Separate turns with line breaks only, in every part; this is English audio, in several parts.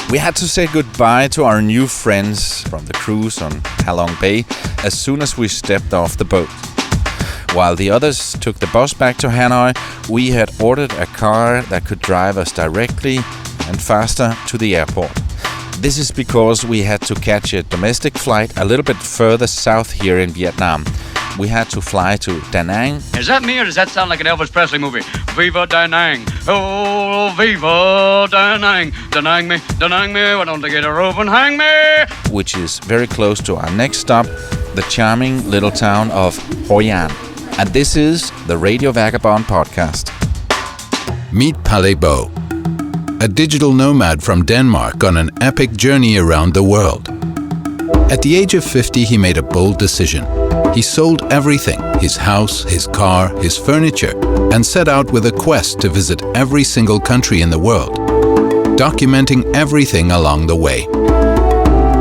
We had to say goodbye to our new friends from the cruise on Halong Bay as soon as we stepped off the boat. While the others took the bus back to Hanoi, we had ordered a car that could drive us directly and faster to the airport. This is because we had to catch a domestic flight a little bit further south here in Vietnam. We had to fly to Danang.
Is that me or does that sound like an Elvis Presley movie? Viva Danang, oh Viva Danang, Danang me, why don't they get a rope and hang me?
Which is very close to our next stop, the charming little town of Hoi An. And this is the Radio Vagabond podcast.
Meet Palle Bo, a digital nomad from Denmark on an epic journey around the world. At the age of 50, he made a bold decision. He sold everything, his house, his car, his furniture, and set out with a quest to visit every single country in the world, documenting everything along the way.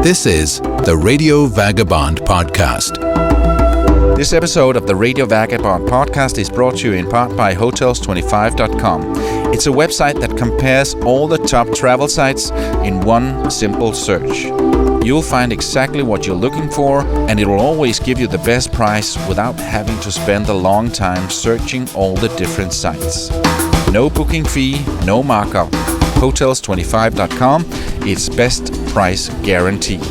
This is the Radio Vagabond podcast.
This episode of the Radio Vagabond podcast is brought to you in part by Hotels25.com. It's a website that compares all the top travel sites in one simple search. You'll find exactly what you're looking for, and it will always give you the best price without having to spend a long time searching all the different sites. No booking fee, no markup. Hotels25.com, it's best price guaranteed.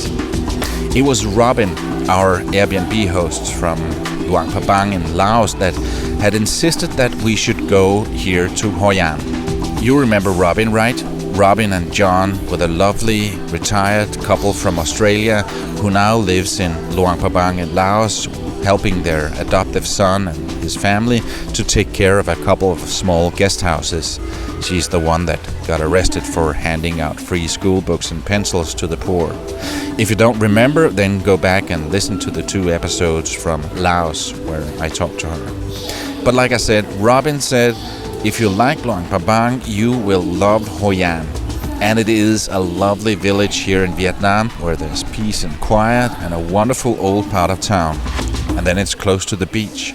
It was Robin, our Airbnb host from Luang Prabang in Laos, that had insisted that we should go here to Hoi An. You remember Robin, right? Robin and John were the lovely retired couple from Australia who now lives in Luang Prabang in Laos, helping their adoptive son and his family to take care of a couple of small guest houses. She's the one that got arrested for handing out free school books and pencils to the poor. If you don't remember, then go back and listen to the 2 episodes from Laos where I talked to her. But like I said, Robin said, if you like Luang Prabang, you will love Hoi An. And it is a lovely village here in Vietnam where there's peace and quiet and a wonderful old part of town. And then it's close to the beach.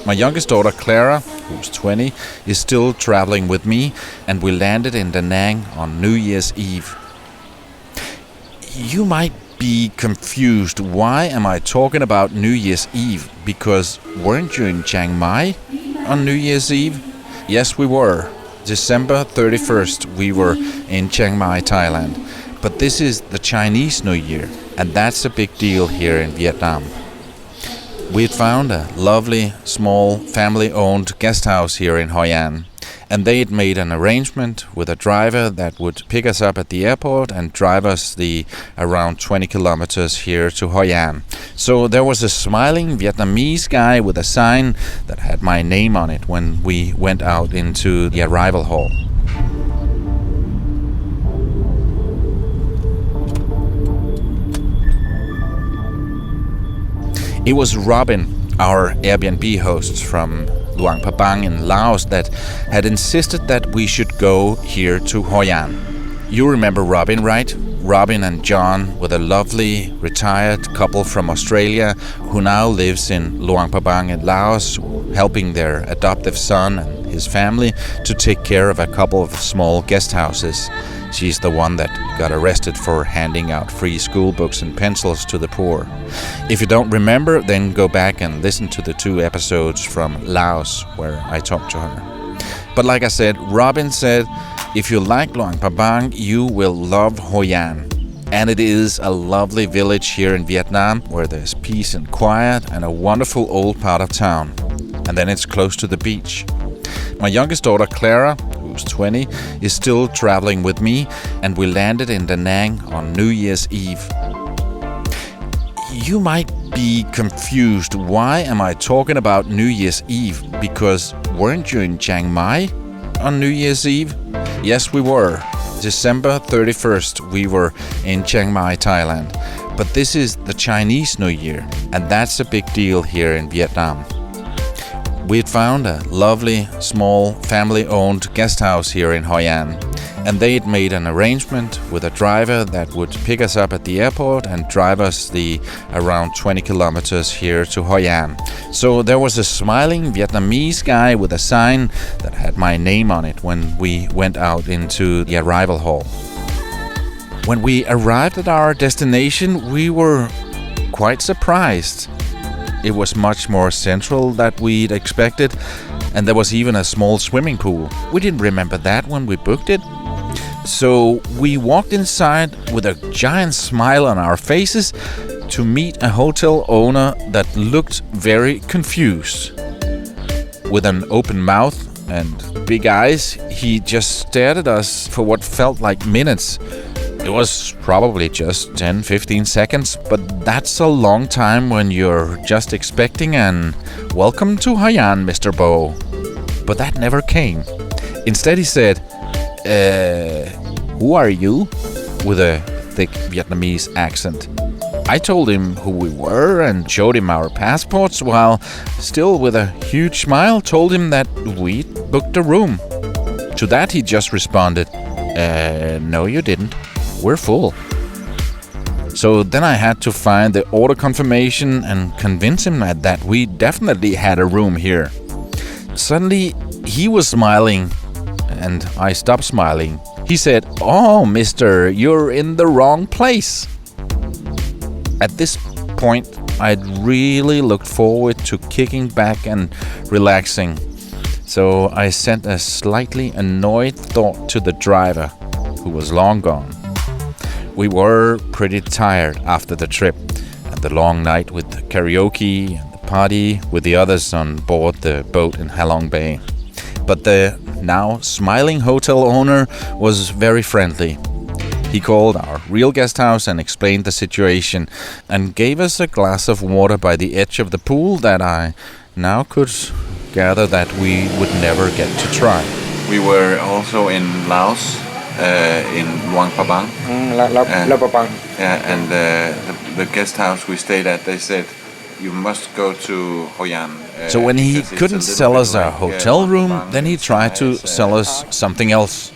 My youngest daughter Clara, who's 20, is still traveling with me, and we landed in Danang on New Year's Eve. You might be confused. Why am I talking about New Year's Eve? Because weren't you in Chiang Mai on New Year's Eve? Yes, we were. December 31st, we were in Chiang Mai, Thailand. But this is the Chinese New Year, and that's a big deal here in Vietnam. We had found a lovely, small, family-owned guest house here in Hoi An, and they had made an arrangement with a driver that would pick us up at the airport and drive us the around 20 kilometers here to Hoi An. So there was a smiling Vietnamese guy with a sign that had my name on it when we went out into the arrival hall. It was Robin, our Airbnb host from Luang Prabang in Laos, that had insisted that we should go here to Hoi An. You remember Robin, right? Robin and John were the lovely retired couple from Australia who now lives in Luang Prabang in Laos, helping their adoptive son and his family to take care of a couple of small guest houses. She's the one that got arrested for handing out free school books and pencils to the poor. If you don't remember, then go back and listen to the 2 episodes from Laos where I talked to her. But like I said, Robin said, if you like Luang Prabang, you will love Hoi An. And it is a lovely village here in Vietnam where there's peace and quiet and a wonderful old part of town. And then it's close to the beach. My youngest daughter Clara, who's 20, is still traveling with me, and we landed in Danang on New Year's Eve. You might be confused. Why am I talking about New Year's Eve? Because weren't you in Chiang Mai on New Year's Eve? Yes, we were. December 31st, we were in Chiang Mai, Thailand. But this is the Chinese New Year, and that's a big deal here in Vietnam. We had found a lovely, small, family-owned guest house here in Hoi An, and they had made an arrangement with a driver that would pick us up at the airport and drive us the around 20 kilometers here to Hoi An. So there was a smiling Vietnamese guy with a sign that had my name on it when we went out into the arrival hall. When we arrived at our destination, we were quite surprised. It was much more central than we'd expected, and there was even a small swimming pool. We didn't remember that when we booked it. So we walked inside with a giant smile on our faces to meet a hotel owner that looked very confused. With an open mouth and big eyes, he just stared at us for what felt like minutes. It was probably just 10-15 seconds, but that's a long time when you're just expecting an "Welcome to Haiyan, Mr. Bo." But that never came. Instead he said, "Who are you?" with a thick Vietnamese accent. I told him who we were and showed him our passports, while still with a huge smile told him that we'd booked a room. To that he just responded, "No you didn't. We're full." So then I had to find the order confirmation and convince him that we definitely had a room here. Suddenly he was smiling and I stopped smiling. He said, "Oh, mister, you're in the wrong place." At this point, I'd really looked forward to kicking back and relaxing. So I sent a slightly annoyed thought to the driver, who was long gone. We were pretty tired after the trip and the long night with the karaoke and the party with the others on board the boat in Halong Bay. But the now smiling hotel owner was very friendly. He called our real guest house and explained the situation and gave us a glass of water by the edge of the pool that I now could gather that we would never get to try. We were also in Laos, in Luang Prabang. And the guest house we stayed at, they said, "You must go to Hoi An." So when he couldn't sell us a hotel room, then he tried to sell us something else.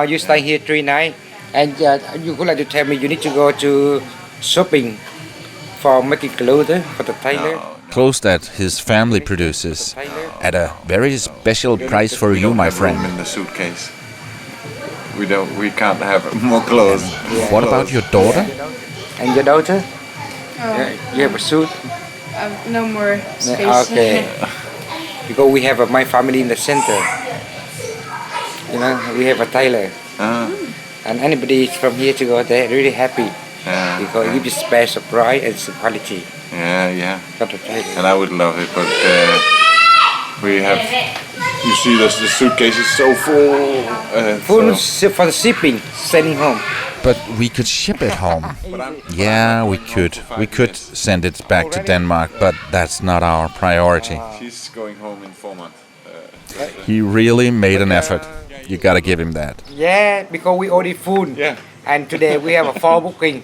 You stay here 3 nights, and you would like to tell me you need to go to shopping for making clothes for the tailor.
Clothes that his family produces at a very special price for you, my friend.
In the suitcase. We can't have more clothes.
What about your daughter?
And your daughter?
Oh.
You have a suit?
No more space.
Okay. Because we have my family in the center. You know, we have a tailor. And anybody from here to go there, really happy. Because it gives special price and quality.
Yeah.
Got a tailor.
And I would love it, but we have. You see, the suitcase is so full.
Full for the shipping, sending home.
But we could ship it home. Yeah, we could. We could send it back to Denmark, but that's not our priority.
She's going home in 4 months.
He really made an effort. You gotta give him that.
Yeah, because we already full.
Yeah.
And today we have a 4 booking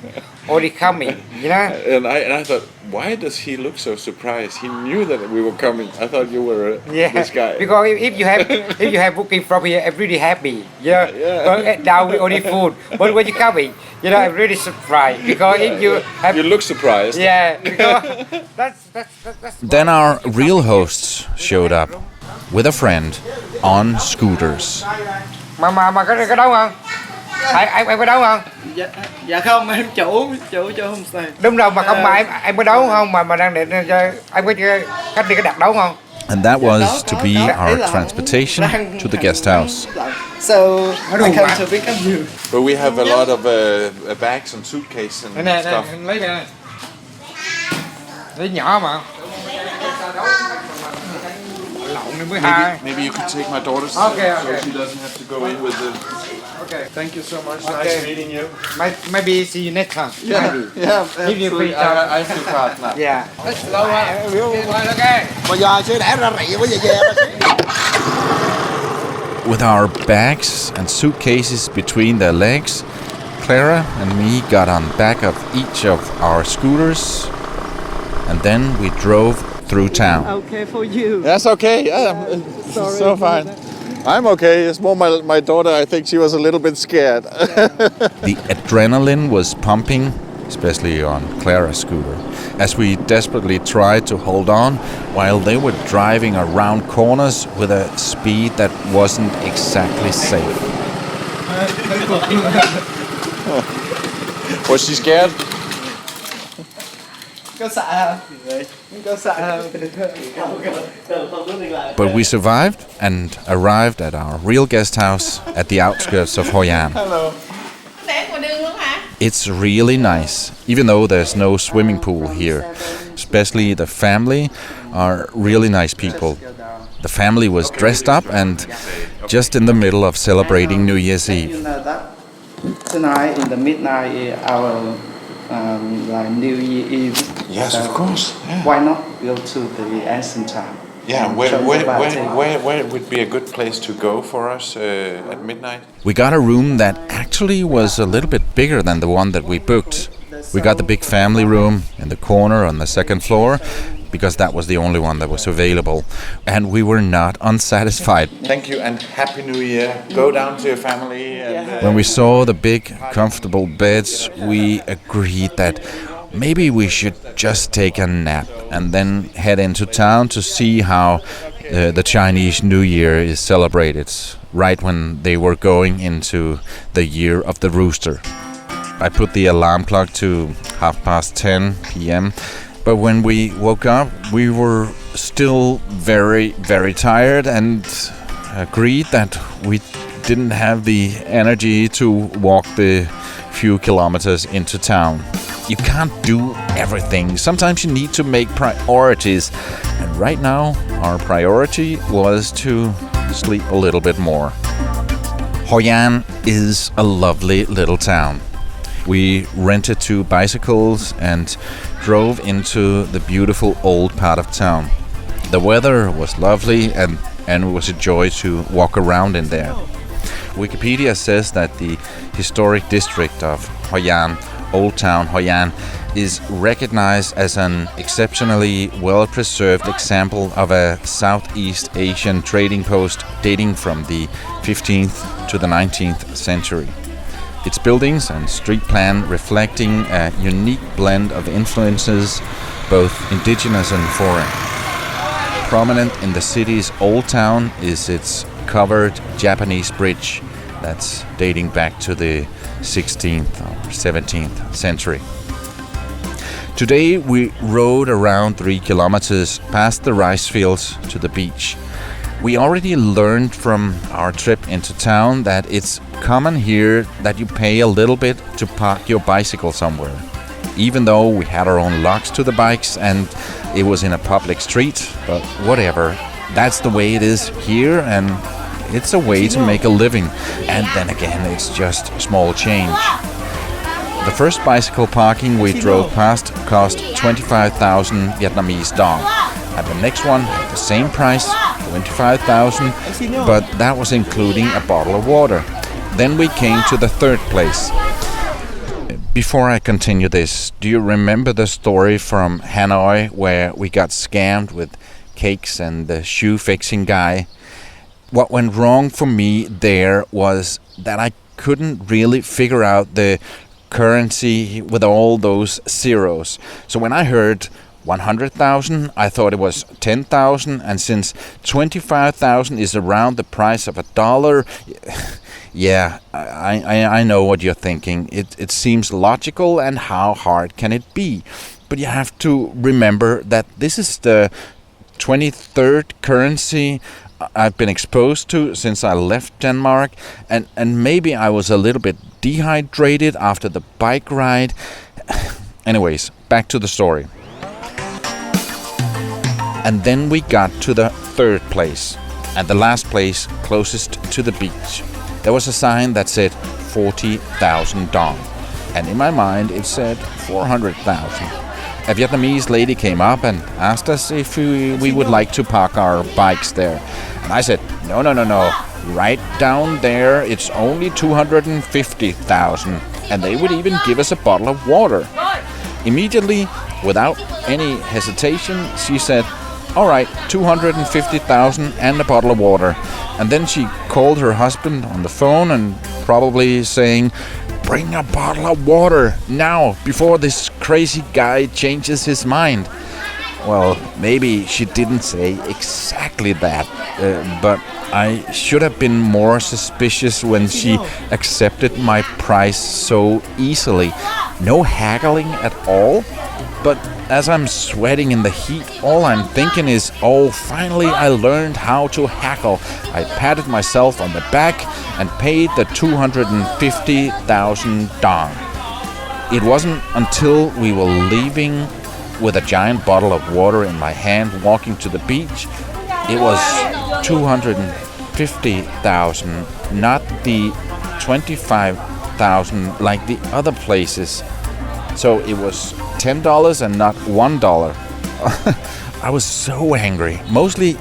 already coming, you know?
And I thought, why does he look so surprised? He knew that we were coming. I thought you were this guy.
Because if you have booking from here, I'm really happy. You know? But now we only full. But when you coming, you know, I'm really surprised. Because if you have...
You look surprised.
Yeah, because that's
Then our real hosts showed up with a friend on scooters.
Mà có đâu không? Em có đấu không?
Dạ không, em chủ cho homestay.
Đúng rồi, mà không mà em có đấu không? Mà đang định cho em có khách đi có đặt đấu không?
And that was to be our transportation to the guest house.
So I come to pick up you.
But we have a lot of bags and suitcases and stuff.
Lấy đây. Lấy nhỏ mà.
Maybe you could take my daughter so she doesn't have to go in with the...
Okay.
Thank you so much. Nice meeting you.
Maybe see you next time.
If you free time. I feel fast now.
Yeah.
With our bags and suitcases between their legs, Clara and me got on back of each of our scooters, and then we drove through town.
Okay for you.
That's okay. Yeah, so fine. I'm okay. It's more my daughter. I think she was a little bit scared.
The adrenaline was pumping, especially on Clara's scooter, as we desperately tried to hold on while they were driving around corners with a speed that wasn't exactly safe.
Was she scared?
Có sợ không? Có sợ không?
But we survived and arrived at our real guest house at the outskirts of Hoi An.
Hello.
It's really nice, even though there's no swimming pool here. Especially the family are really nice people. The family was dressed up and just in the middle of celebrating New Year's Eve.
You know that tonight in the midnight is our like New Year Eve.
Yes, of course. Yeah.
Why not go to the ancient time?
Yeah,
and
where
show the party?
would be a good place to go for us at midnight?
We got a room that actually was a little bit bigger than the one that we booked. We got the big family room in the corner on the second floor because that was the only one that was available. And we were not unsatisfied.
Thank you and Happy New Year. Go down to your family. And,
When we saw the big, comfortable beds, we agreed that maybe we should just take a nap and then head into town to see how the Chinese New Year is celebrated, right when they were going into the year of the Rooster. I put the alarm clock to 10:30 p.m., but when we woke up, we were still very, very tired and agreed that we didn't have the energy to walk the few kilometers into town. You can't do everything. Sometimes you need to make priorities. And right now, our priority was to sleep a little bit more. Hoi An is a lovely little town. We rented 2 bicycles and drove into the beautiful old part of town. The weather was lovely and it was a joy to walk around in there. Wikipedia says that the historic district of Hoi An, Old Town Hoi An, is recognized as an exceptionally well-preserved example of a Southeast Asian trading post dating from the 15th to the 19th century. Its buildings and street plan reflecting a unique blend of influences, both indigenous and foreign. Prominent in the city's old town is its covered Japanese bridge that's dating back to the 16th or 17th century. Today we rode around 3 kilometers past the rice fields to the beach. We already learned from our trip into town that it's common here that you pay a little bit to park your bicycle somewhere. Even though we had our own locks to the bikes and it was in a public street, but whatever. That's the way it is here, and it's a way to make a living. And then again, it's just small change. The first bicycle parking we drove past cost 25,000 Vietnamese dong. And the next one had the same price, 25,000, but that was including a bottle of water. Then we came to the third place. Before I continue this, do you remember the story from Hanoi where we got scammed with cakes and the shoe fixing guy? What went wrong for me there was that I couldn't really figure out the currency with all those zeros. So when I heard 100,000, I thought it was 10,000, and since 25,000 is around the price of $1, yeah, I know what you're thinking. It seems logical, and how hard can it be? But you have to remember that this is the 23rd currency I've been exposed to since I left Denmark, and maybe I was a little bit dehydrated after the bike ride. Anyways, back to the story. And then we got to the third place, and the last place closest to the beach. There was a sign that said 40,000 dong, and in my mind it said 400,000. A Vietnamese lady came up and asked us if we would like to park our bikes there. And I said, no. Right down there, it's only 250,000. And they would even give us a bottle of water. Immediately, without any hesitation, she said, all right, 250,000 and a bottle of water. And then she called her husband on the phone and probably saying, bring a bottle of water now before this crazy guy changes his mind. Well, maybe she didn't say exactly that, but I should have been more suspicious when she accepted my price so easily. No haggling at all. But as I'm sweating in the heat, all I'm thinking is, oh, finally I learned how to hackle. I patted myself on the back and paid the 250,000 dong. It wasn't until we were leaving with a giant bottle of water in my hand walking to the beach. It was 250,000, not the 25,000 like the other places. So it was $10 and not $1. I was so angry, mostly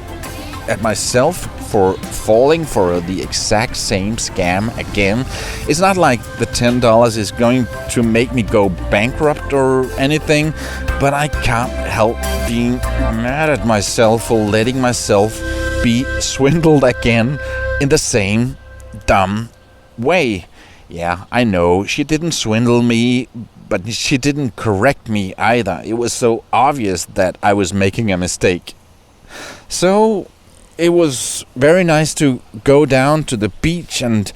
at myself for falling for the exact same scam again. It's not like the $10 is going to make me go bankrupt or anything, but I can't help being mad at myself for letting myself be swindled again in the same dumb way. Yeah, I know, she didn't swindle me, but she didn't correct me either. It was so obvious that I was making a mistake. So it was very nice to go down to the beach and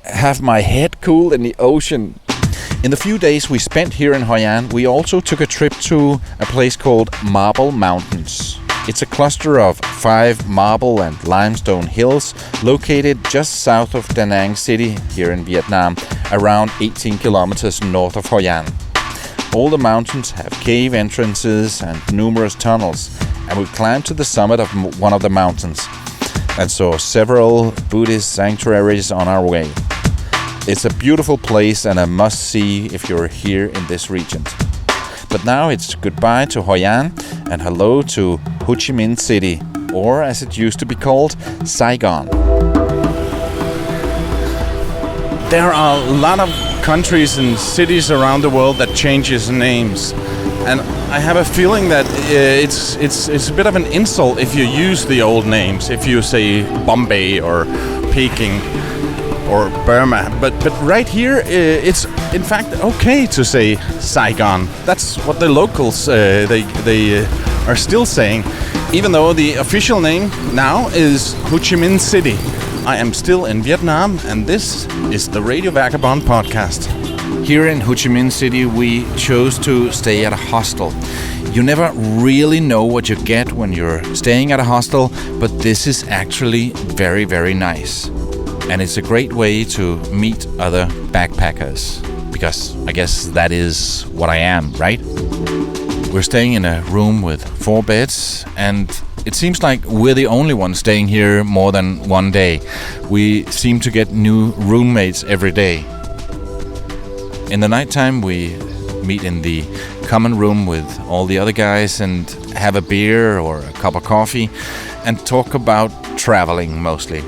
have my head cooled in the ocean. In the few days we spent here in Hoi An, we also took a trip to a place called Marble Mountains. It's a cluster of 5 marble and limestone hills located just south of Danang city here in Vietnam, around 18 kilometers north of Hoi An. All the mountains have cave entrances and numerous tunnels, and we climbed to the summit of one of the mountains and saw several Buddhist sanctuaries on our way. It's a beautiful place and a must-see if you're here in this region. But now it's goodbye to Hoi An and hello to Ho Chi Minh City, or as it used to be called, Saigon.
There are a lot of countries and cities around the world that changes names, and I have a feeling that it's a bit of an insult if you use the old names, if you say Bombay or Peking or Burma, but right here it's in fact okay to say Saigon. That's what the locals they are still saying, even though the official name now is Ho Chi Minh City. I am still in Vietnam, and this is the Radio Vagabond podcast.
Here in Ho Chi Minh City, we chose to stay at a hostel. You never really know what you get when you're staying at a hostel, but this is actually very, very nice. And it's a great way to meet other backpackers, because I guess that is what I am, right? We're staying in a room with 4 beds, and it seems like we're the only ones staying here more than one day. We seem to get new roommates every day. In the nighttime, we meet in the common room with all the other guys and have a beer or a cup of coffee and talk about traveling mostly.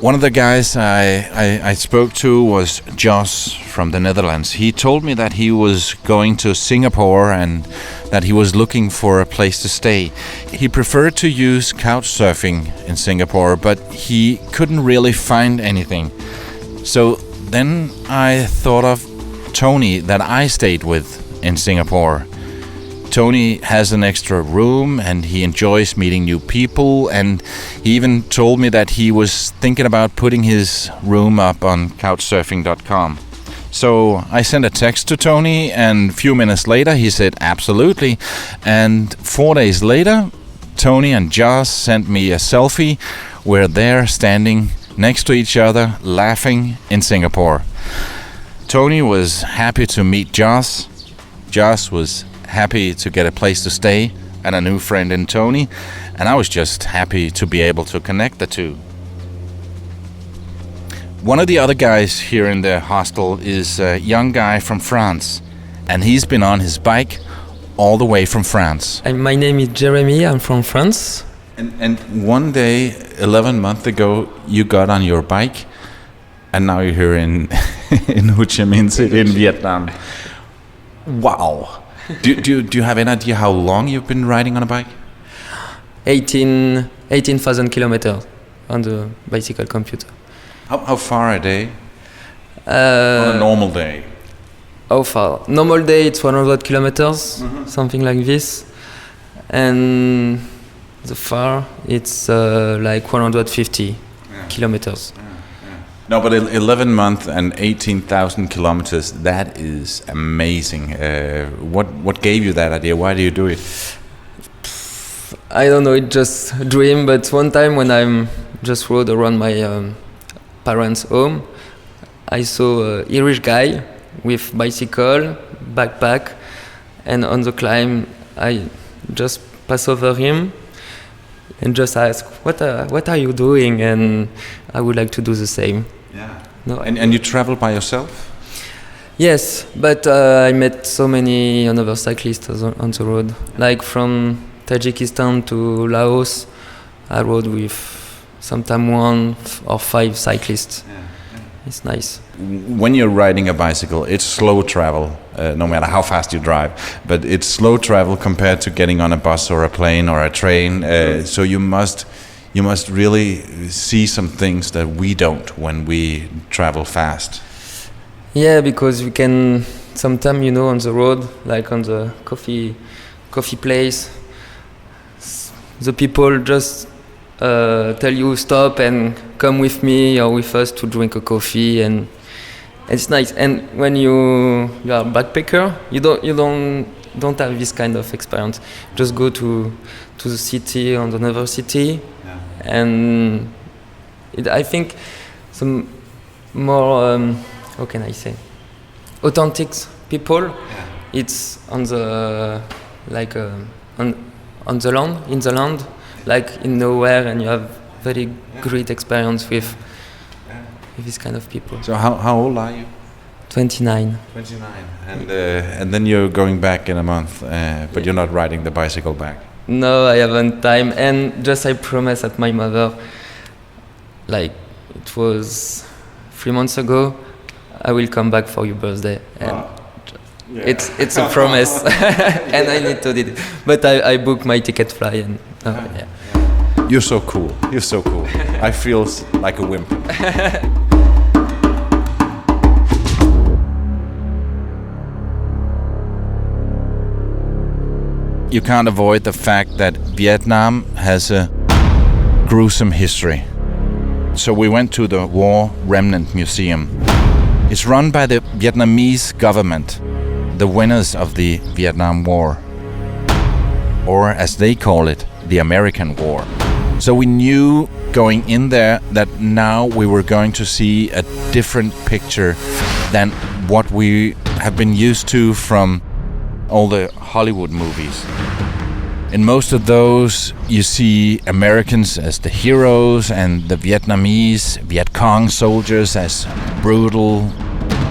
One of the guys I spoke to was Jos from the Netherlands. He told me that he was going to Singapore and that he was looking for a place to stay. He preferred to use couch surfing in Singapore, but he couldn't really find anything. So then I thought of Tony that I stayed with in Singapore. Tony has an extra room and he enjoys meeting new people, and he even told me that he was thinking about putting his room up on couchsurfing.com. So I sent a text to Tony, and a few minutes later he said absolutely, and 4 days later Tony and Jos sent me a selfie where they're standing next to each other laughing in Singapore. Tony was happy to meet Jos. Jos was happy to get a place to stay and a new friend in Tony, and I was just happy to be able to connect the two. One of the other guys here in the hostel is a young guy from France, and he's been on his bike all the way from France.
My name is Jeremy, I'm from France.
And one day, 11 months ago, you got on your bike, and now you're here in Ho Chi Minh City in Vietnam. Wow. Do you have any idea how long you've been riding on a bike?
18,000 kilometers on the bicycle computer.
How far a day? On a normal day?
How far? Normal day it's 100 kilometers, something like this. and the far it's like 150 kilometers.
No, but 11 months and 18,000 kilometers, that is amazing. What gave you that idea? Why do you do it?
I don't know, it's just a dream, but one time when I just rode around my parents' home, I saw an Irish guy with bicycle, backpack, and on the climb, I just pass over him and just ask, what are you doing? And I would like to do the same.
Yeah.
No,
and you travel by yourself?
Yes, but I met so many other cyclists on the road. Like from Tajikistan to Laos, I rode with sometimes 1 or 5 cyclists.
Yeah.
It's nice.
When you're riding a bicycle, it's slow travel, no matter how fast you drive. But it's slow travel compared to getting on a bus or a plane or a train. So you must really see some things that we don't when we travel fast.
Yeah, because you can sometimes, on the road, like on the coffee place, the people just tell you stop and come with me or with us to drink a coffee, and it's nice. And when you are a backpacker, you don't have this kind of experience. Just go to the city or another city, and I think some more how can I say, authentic people. It's on the on the land, in the land, like in nowhere, and you have very great experience with this kind of people.
So how old are you?
29.
29. And then you're going back in a month, but you're not riding the bicycle back.
No, I haven't time, and just I promised at my mother, like it was 3 months ago, I will come back for your birthday, and it's a promise, and I need to do it. But I booked my ticket fly, and yeah.
You're so cool. You're so cool. I feel like a wimp. You can't avoid the fact that Vietnam has a gruesome history. So we went to the War Remnant Museum. It's run by the Vietnamese government, the winners of the Vietnam War, or as they call it, the American War. So we knew going in there that now we were going to see a different picture than what we have been used to from all the Hollywood movies. In most of those, you see Americans as the heroes and the Vietnamese, Viet Cong soldiers as brutal,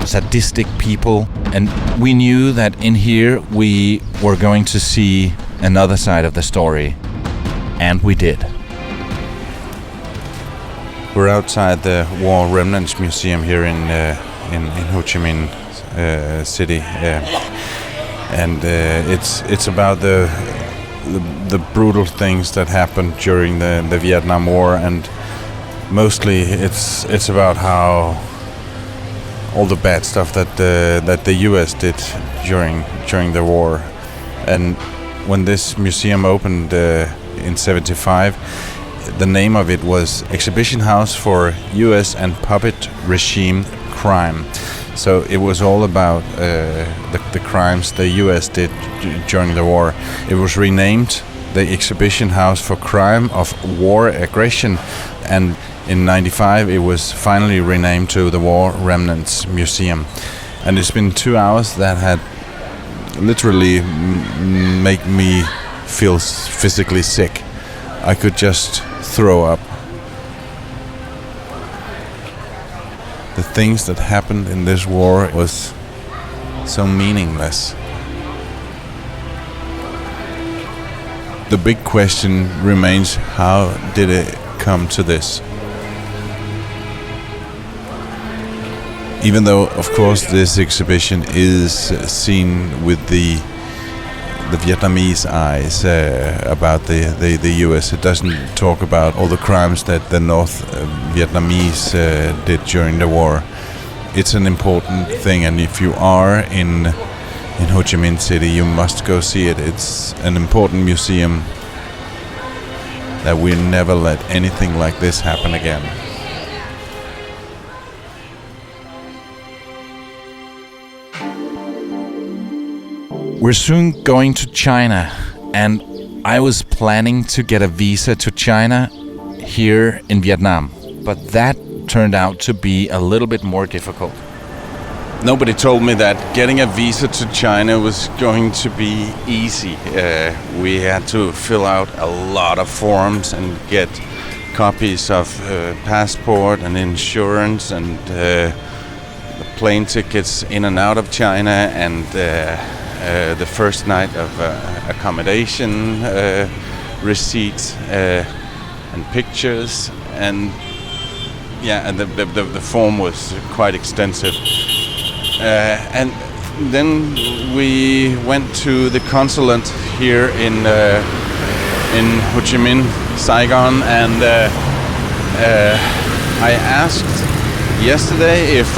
sadistic people. And we knew that in here we were going to see another side of the story. And we did. We're outside the War Remnants Museum here in Ho Chi Minh City. And it's about the brutal things that happened during the Vietnam War, and mostly it's about how all the bad stuff that the U.S. did during the war. And when this museum opened in '75, the name of it was Exhibition House for U.S. and Puppet Regime Crime. So it was all about the crimes the U.S. did during the war. It was renamed the Exhibition House for Crime of War Aggression, and in '95 it was finally renamed to the War Remnants Museum. And it's been 2 hours that had literally make me feel physically sick. I could just throw up. The things that happened in this war was so meaningless. The big question remains, how did it come to this? Even though, of course, this exhibition is seen with the Vietnamese eyes about the U.S. It doesn't talk about all the crimes that the North Vietnamese did during the war. It's an important thing, and if you are
in Ho Chi Minh City. You must go see it. It's an important museum that we never let anything like this happen again. We're soon going to China, and I was planning to get a visa to China here in Vietnam, but that turned out to be a little bit more difficult. Nobody told me that getting a visa to China was going to be easy. We had to fill out a lot of forms and get copies of passport and insurance and the plane tickets in and out of China and the first night of accommodation receipts and pictures, and the form was quite extensive. And then we went to the consulate here in Ho Chi Minh, Saigon, and I asked yesterday if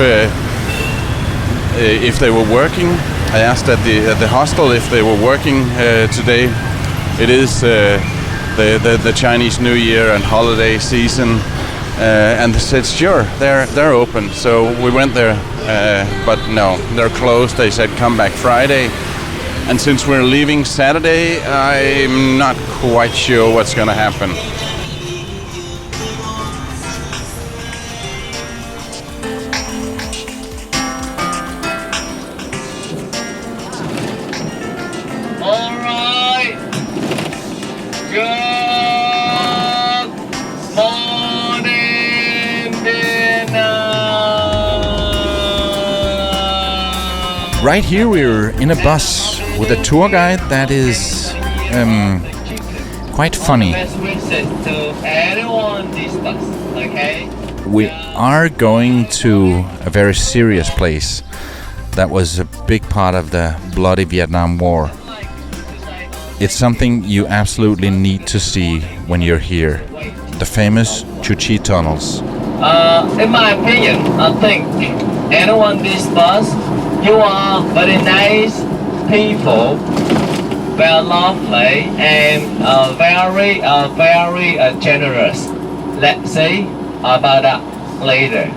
they were working. I asked at the hostel if they were working today. It is the Chinese New Year and holiday season, and they said sure, they're open. So we went there, but no, they're closed. They said come back Friday, and since we're leaving Saturday, I'm not quite sure what's going to happen. Right here we're in a bus with a tour guide that is quite funny. We are going to a very serious place that was a big part of the bloody Vietnam War. It's something you absolutely need to see when you're here. The famous Chu Chi tunnels.
In my opinion, I think anyone this bus, you are very nice people, very lovely, and very generous. Let's see about that later.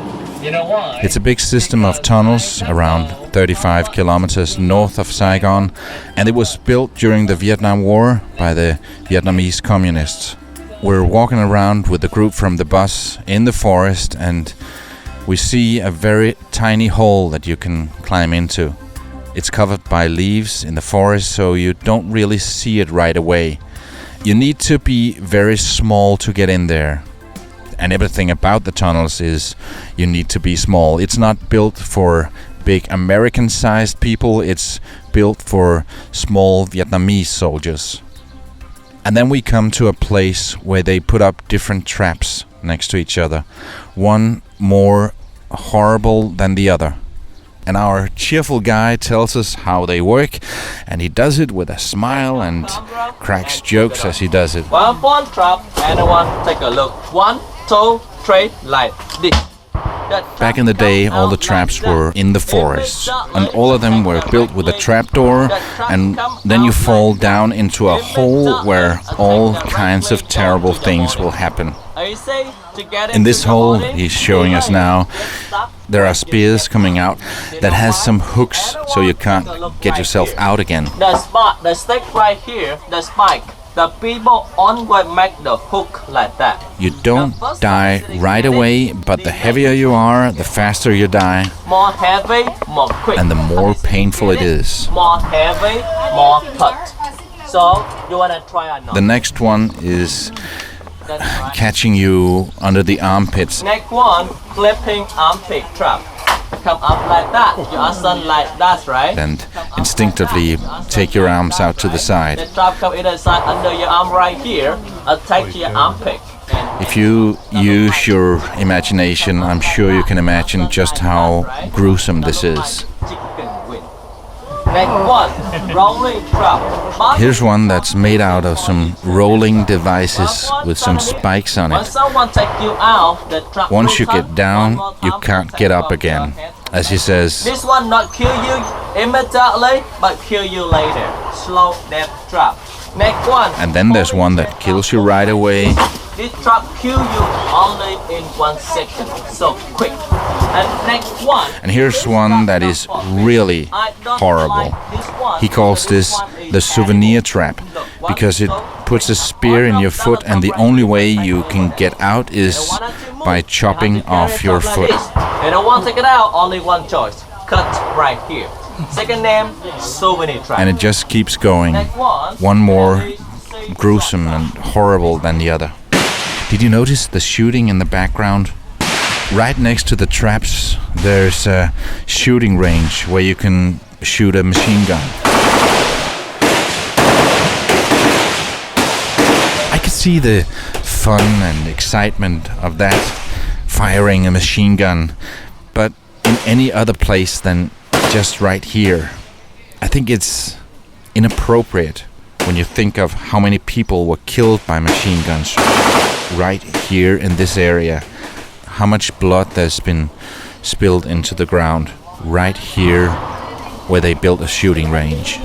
You know why?
It's a big system of tunnels around 35 kilometers north of Saigon, and it was built during the Vietnam War by the Vietnamese communists. We're walking around with the group from the bus in the forest, and we see a very tiny hole that you can climb into. It's covered by leaves in the forest, so you don't really see it right away. You need to be very small to get in there. And everything about the tunnels is you need to be small. It's not built for big American-sized people, it's built for small Vietnamese soldiers. And then we come to a place where they put up different traps next to each other, one more horrible than the other. And our cheerful guy tells us how they work, and he does it with a smile and cracks jokes as he does it.
One trap, anyone take a look. 1, 2, 3, like this.
Back in the day, all the traps were in the forest, and all of them were built with a trapdoor, and then you fall down into a hole where all kinds of terrible things will happen. In this hole he's showing us now, there are spears coming out that has some hooks so you can't get yourself out again.
The stick right here, the spike. The people always make the hook like that.
You don't die right away, but the heavier you are, the faster you die.
More heavy, more quick.
And the more painful it is.
More heavy, more cut. So, you wanna try or not?
The next one is catching you under the armpits.
Next one, clipping armpit trap. Come up like that. You are done like that, right?
And instinctively take your arms out to the side.
The trap come either side under your arm right here. Attack your armpit.
If you use your imagination, I'm sure you can imagine just how gruesome this is.
Next one, rolling trap.
Here's one that's made out of some rolling devices with some spikes on it. Once you get down, you can't get up again. As he says,
this one not kill you, immediately but kill you later. Slow death trap. Next one.
And then there's one that kills you right away.
This trap kill you only in 1 second. So quick. And next one.
And here's one that is really horrible. He calls this the souvenir trap because it puts a spear in your foot and the only way you can get out is by chopping off your foot.
You don't want to take it out, only one choice. Cut right here. Second name, souvenir trap.
And it just keeps going. One more gruesome and horrible than the other. Did you notice the shooting in the background? Right next to the traps, there's a shooting range where you can shoot a machine gun. I could see the fun and excitement of that, firing a machine gun, but in any other place than just right here. I think it's inappropriate when you think of how many people were killed by machine guns right here in this area. How much blood there's been spilled into the ground right here where they built a shooting range.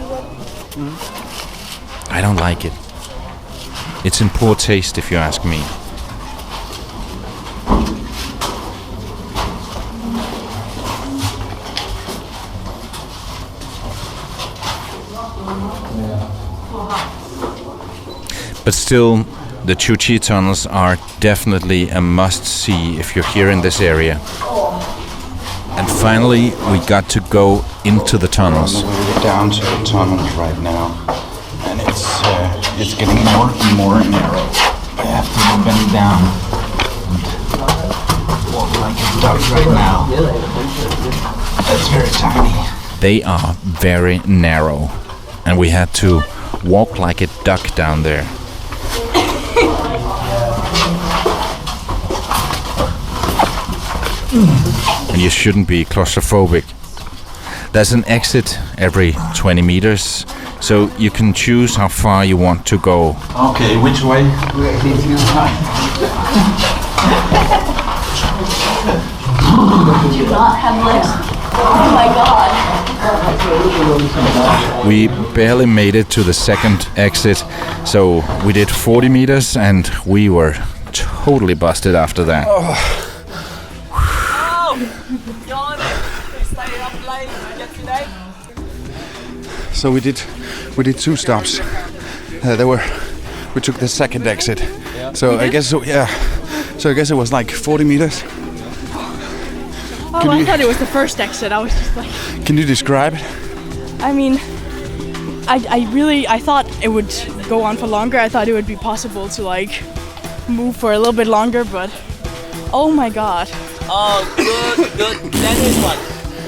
I don't like it. It's in poor taste if you ask me. But still, the Chu Chi tunnels are definitely a must-see if you're here in this area. And finally, we got to go into the tunnels. We're down to the tunnels right now, and it's getting more and more narrow. I have to bend down and walk like a duck right now. That's very tiny. They are very narrow, and we had to walk like a duck down there. And you shouldn't be claustrophobic. There's an exit every 20 meters, so you can choose how far you want to go. Okay, which way?
You do not have legs. Oh my god.
We barely made it to the second exit, so we did 40 meters and we were totally busted after that.
So we did 2 stops. We took the second exit. So I guess it was like 40 meters.
I thought it was the first exit. I was just like.
Can you describe it?
I mean, I thought it would go on for longer. I thought it would be possible to like move for a little bit longer, but oh my god.
Oh, good. That is one.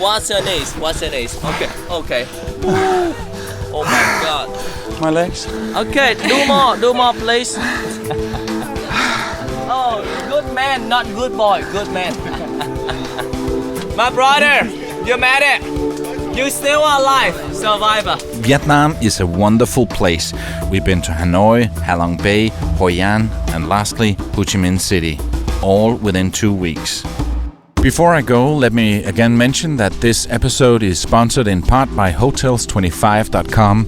What's your name? Okay. Oh my god.
My legs.
Okay, do more, please. Oh, good man, not good boy, good man. My brother, you made it. You still alive, survivor.
Vietnam is a wonderful place. We've been to Hanoi, Halong Bay, Hoi An, and lastly, Ho Chi Minh City, all within 2 weeks. Before I go, let me again mention that this episode is sponsored in part by Hotels25.com.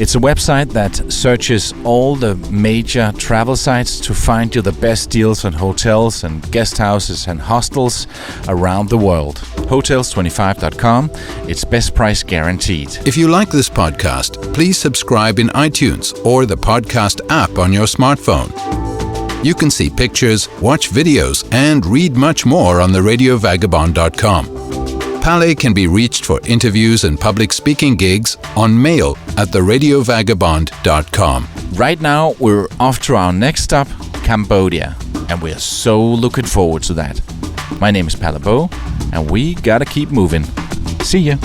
It's a website that searches all the major travel sites to find you the best deals on hotels and guest houses and hostels around the world. Hotels25.com, it's best price guaranteed.
If you like this podcast, please subscribe in iTunes or the podcast app on your smartphone. You can see pictures, watch videos, and read much more on theradiovagabond.com. Pale can be reached for interviews and public speaking gigs on mail at theradiovagabond.com.
Right now, we're off to our next stop, Cambodia, and we're so looking forward to that. My name is Pale Bo, and we gotta keep moving. See ya!